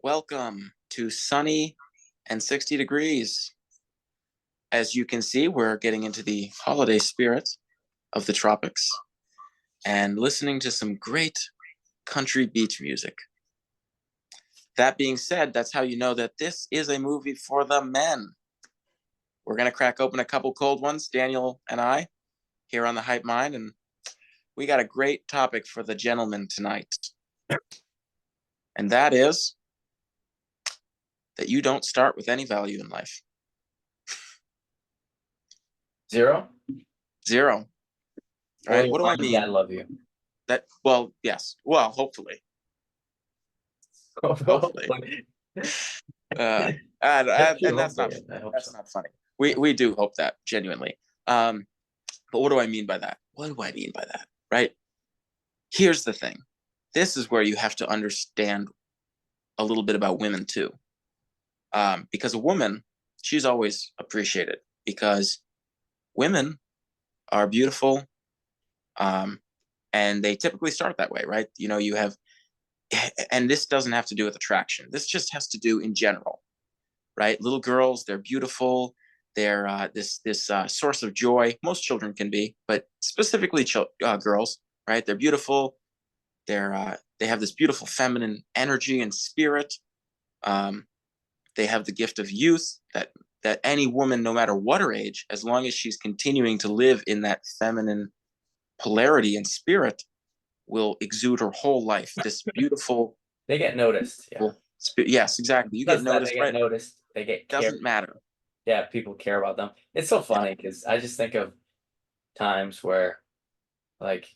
Welcome to Sunny and 60 Degrees. As you can see, we're getting into the holiday spirit of the tropics and listening to some great country beach music. That being said, that's how you know that this is a movie for the men. We're going to crack open a couple cold ones, Daniel and I, here on the Hype Mind, and we got a great topic for the gentlemen tonight. And that is that you don't start with any value in life. Zero? Zero. All right, what do I mean? Dad love you. Well, yes. Well, hopefully. Hopefully. And that's not funny. We do hope that, genuinely. But what do I mean by that? What do I mean by that? Right? Here's the thing. This is where you have to understand a little bit about women too. Because a woman, she's always appreciated because women are beautiful. And they typically start that way, right? You know, you have, and this doesn't have to do with attraction. This just has to do in general, right? Little girls, they're beautiful. They're this source of joy. Most children can be, but specifically girls, right? They're beautiful. They have this beautiful feminine energy and spirit. They have the gift of youth that any woman, no matter what her age, as long as she's continuing to live in that feminine polarity and spirit, will exude her whole life. This beautiful. They get noticed. Yeah. Yes, exactly. You get noticed. They get noticed. They get. Doesn't matter. Yeah, people care about them. It's so funny because I just think of times where, like,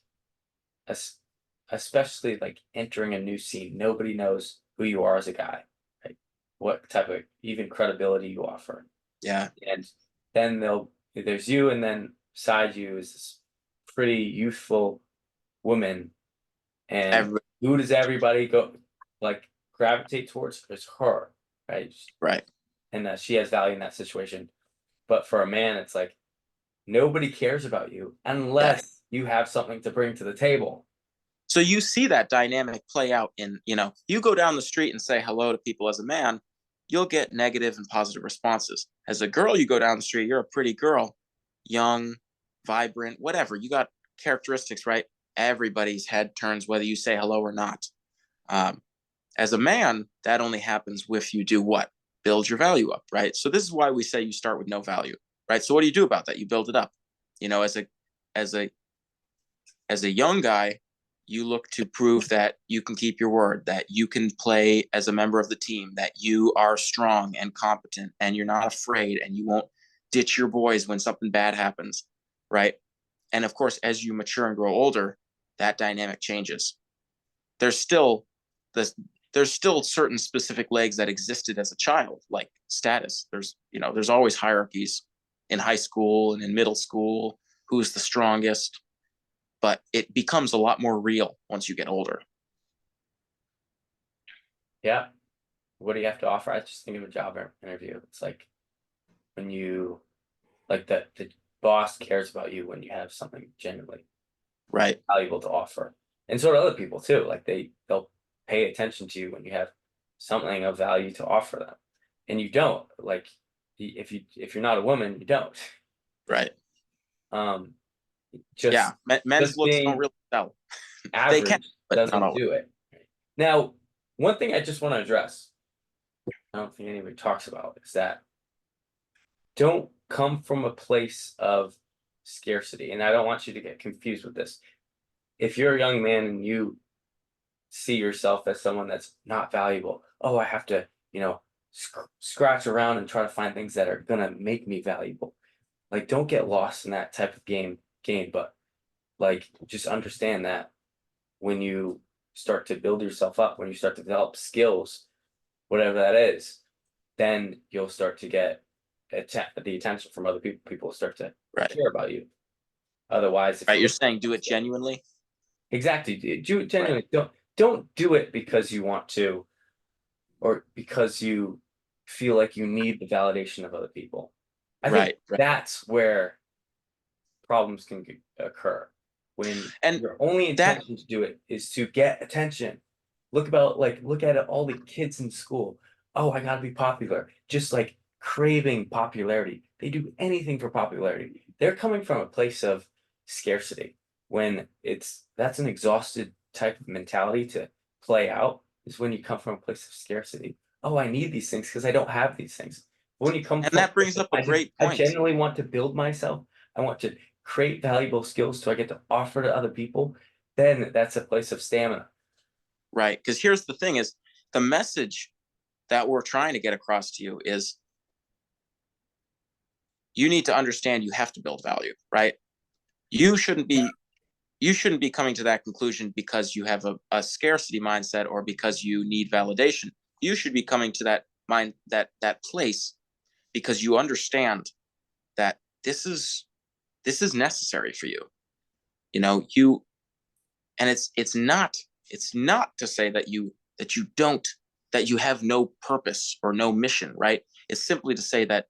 especially like entering a new scene, nobody knows who you are as a guy, right? What type of even credibility you offer. Yeah. And then there's you, and then beside you is this pretty youthful woman, and who does everybody gravitate towards? It's her, right? Right. And she has value in that situation. But for a man, it's like nobody cares about you unless you have something to bring to the table. So you see that dynamic play out in, you go down the street and say hello to people as a man, you'll get negative and positive responses. As a girl, you go down the street, you're a pretty girl, young, vibrant, whatever. You got characteristics, right? Everybody's head turns whether you say hello or not. As a man, that only happens if you do what? Build your value up, right? So this is why we say you start with no value, right? So what do you do about that? You build it up. As a young guy, you look to prove that you can keep your word, that you can play as a member of the team, that you are strong and competent, and you're not afraid, and you won't ditch your boys when something bad happens, right? And of course, as you mature and grow older, that dynamic changes. There's still certain specific legs that existed as a child, like status. There's always hierarchies in high school and in middle school, who's the strongest, but it becomes a lot more real once you get older. Yeah. What do you have to offer? I just think of a job interview. It's like when you, like the boss cares about you when you have something genuinely valuable to offer. And so do other people too. Like they'll pay attention to you when you have something of value to offer them. And you don't. Like if you're not a woman, you don't. Right. Men's looks don't really sell. Average, they can, but doesn't do it. Now, one thing I just want to address, I don't think anybody talks about, is that don't come from a place of scarcity. And I don't want you to get confused with this. If you're a young man and you see yourself as someone that's not valuable, I have to, scratch around and try to find things that are going to make me valuable. Like, don't get lost in that type of game, but like, just understand that when you start to build yourself up, when you start to develop skills, whatever that is, then you'll start to get the attention from other people. People will start to care about you. Otherwise, you're saying do it genuinely. Exactly, do it genuinely. Don't do it because you want to, or because you feel like you need the validation of other people. I think that's where problems can occur when And your only that intention to do it is to get attention. Look at it, all the kids in school. Oh, I gotta be popular. Just like craving popularity. They do anything for popularity. They're coming from a place of scarcity when that's an exhausted type of mentality to play out, is when you come from a place of scarcity. Oh, I need these things because I don't have these things. When you come and from, that brings up a great I point. genuinely want to build myself. I want to create valuable skills so I get to offer to other people. Then that's a place of stamina. Right. Because here's the thing is the message that we're trying to get across to you is you need to understand you have to build value, right? You shouldn't be coming to that conclusion because you have a scarcity mindset or because you need validation. You should be coming to that place because you understand that this is necessary for you. And it's not to say that you have no purpose or no mission, right? It's simply to say that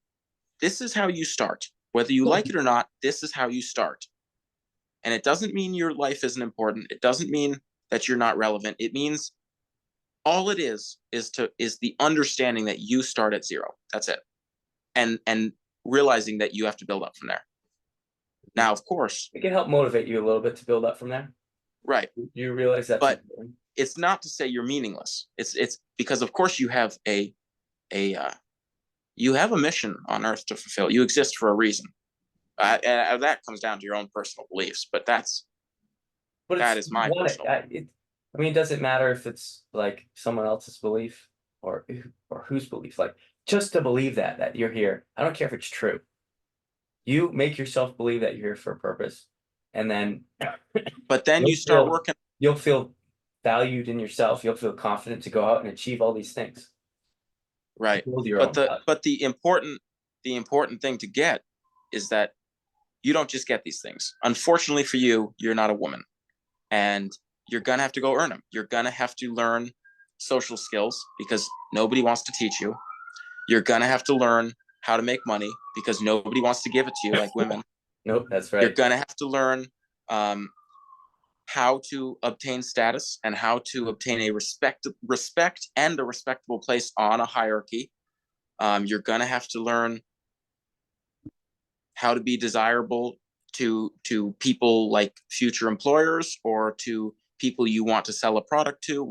this is how you start. Whether you like it or not, this is how you start. And it doesn't mean your life isn't important. It doesn't mean that you're not relevant. It means all it is the understanding that you start at zero. That's it. And realizing that you have to build up from there. Now, of course, It can help motivate you a little bit to build up from there. right. You realize that's But important. it's not to say you're meaningless. It's because of course you have a mission on Earth to fulfill. You exist for a reason. That comes down to your own personal beliefs, but that is my personal. I mean, it doesn't matter if it's like someone else's belief or whose belief. Like, just to believe that you're here. I don't care if it's true. You make yourself believe that you're here for a purpose, and then But then you start working. You'll feel valued in yourself. You'll feel confident to go out and achieve all these things. Right. But the important thing to get is that you don't just get these things. Unfortunately for you, you're not a woman, and you're gonna have to go earn them. You're gonna have to learn social skills because nobody wants to teach you. You're gonna have to learn how to make money because nobody wants to give it to you like women. Nope, that's right. You're gonna have to learn how to obtain status and how to obtain a respect and a respectable place on a hierarchy. You're gonna have to learn how to be desirable to people like future employers or to people you want to sell a product to.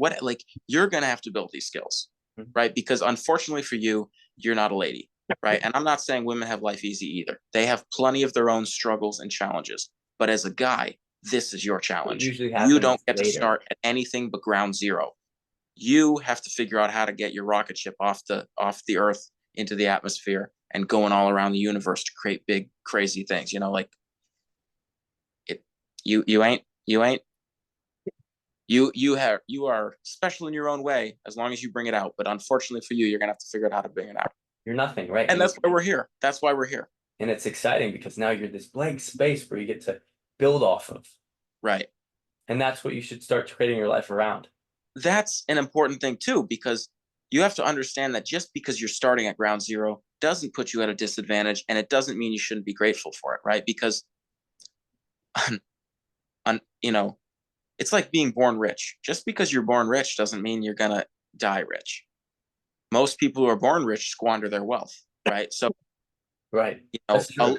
You're gonna have to build these skills, right? Because unfortunately for you, you're not a lady, right? And I'm not saying women have life easy either. They have plenty of their own struggles and challenges. But as a guy, this is your challenge. You don't get to start at anything but ground zero. You have to figure out how to get your rocket ship off the Earth into the atmosphere and going all around the universe to create big, crazy things. You are special in your own way as long as you bring it out. But unfortunately for you, you're gonna have to figure out how to bring it out. You're nothing, right? And that's why we're here. That's why we're here. And it's exciting because now you're this blank space where you get to build off of. Right. And that's what you should start creating your life around. That's an important thing too, because you have to understand that just because you're starting at ground zero doesn't put you at a disadvantage, and it doesn't mean you shouldn't be grateful for it, right? Because, it's like being born rich. Just because you're born rich doesn't mean you're gonna die rich. Most people who are born rich squander their wealth, right? So, right.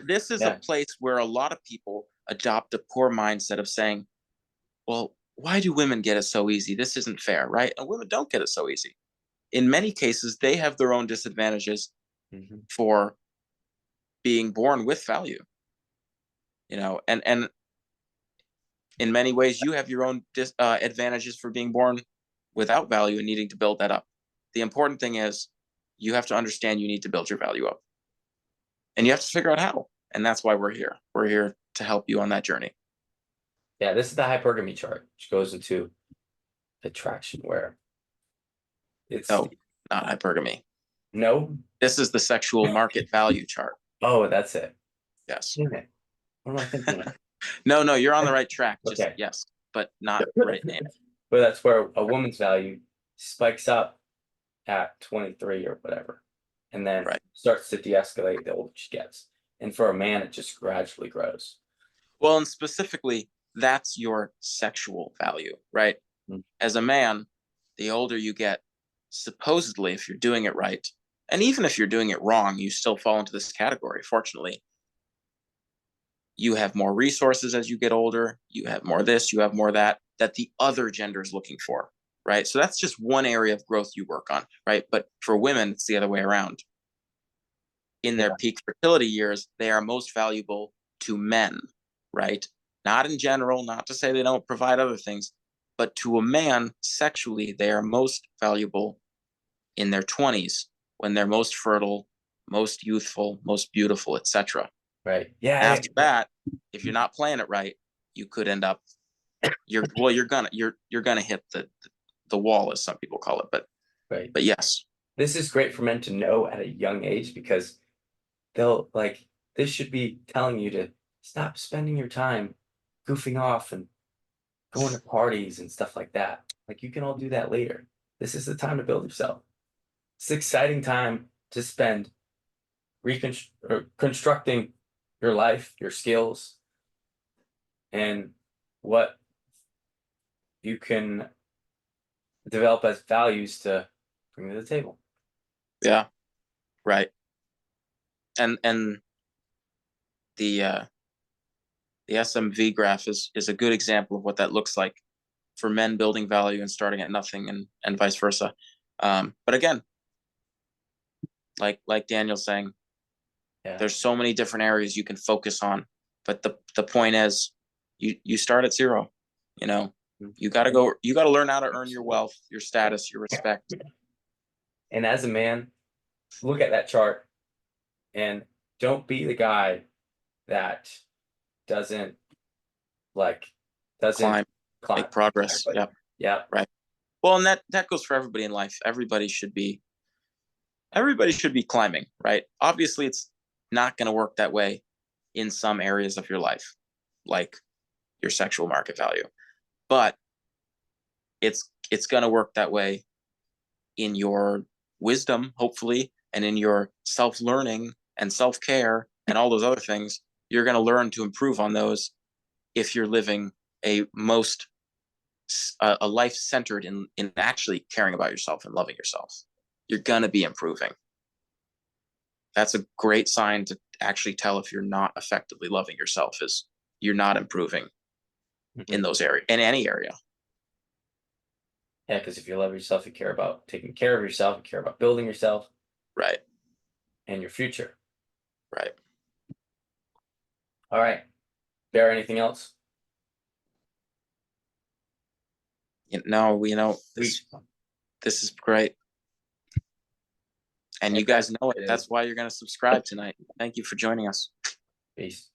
This is a place where a lot of people adopt a poor mindset of saying, well, why do women get it so easy? This isn't fair, right? And women don't get it so easy. In many cases, they have their own disadvantages for being born with value. And in many ways, you have your own advantages for being born without value and needing to build that up. The important thing is you have to understand you need to build your value up. And you have to figure out how. And that's why we're here. We're here to help you on that journey. Yeah, this is the hypergamy chart, which goes into attraction, where it's not hypergamy. No, this is the sexual market value chart. Oh, that's it. Yes. What am I thinking of? No, you're on the right track. Just yes, but not the right name. But that's where a woman's value spikes up at 23 or whatever, and then starts to de-escalate the older she gets. And for a man, it just gradually grows. Well, and specifically, that's your sexual value, right? Mm. As a man, the older you get, supposedly, if you're doing it right, and even if you're doing it wrong, you still fall into this category. Fortunately, you have more resources as you get older. You have more this, you have more that the other gender is looking for, right? So that's just one area of growth you work on, right? But for women, it's the other way around. In their peak fertility years, they are most valuable to men, right? Not in general, not to say they don't provide other things, but to a man sexually, they are most valuable in their 20s when they're most fertile, most youthful, most beautiful, etc. Right. Yeah. After that, if you're not playing it right, you could end up you're gonna hit the wall, as some people call it. But yes. This is great for men to know at a young age, because they'll like, this should be telling you to stop spending your time goofing off and going to parties and stuff like that. Like, you can all do that later. This is the time to build yourself. It's an exciting time to spend constructing your life, your skills, and what you can develop as values to bring to the table. Yeah. Right. And the SMV graph is a good example of what that looks like for men building value and starting at nothing, and vice versa. But again, like Daniel's saying, there's so many different areas you can focus on. But the point is, you start at zero. You got to learn how to earn your wealth, your status, your respect. And as a man, look at that chart and don't be the guy that doesn't climb. Make progress. Exactly. Yeah. Right. Well, and that goes for everybody in life. Everybody should be climbing, right? Obviously, it's not going to work that way in some areas of your life, like your sexual market value, but it's going to work that way in your wisdom, hopefully, and in your self-learning and self-care and all those other things. You're going to learn to improve on those if you're living a life centered in actually caring about yourself and loving yourself. You're going to be improving. That's a great sign to actually tell if you're not effectively loving yourself, is you're not improving in those areas, in any area. Yeah, because if you love yourself, you care about taking care of yourself, you care about building yourself. Right. And your future. Right. All right. Bear, anything else? No, this is great. And you guys know it. That's why you're going to subscribe tonight. Thank you for joining us. Peace.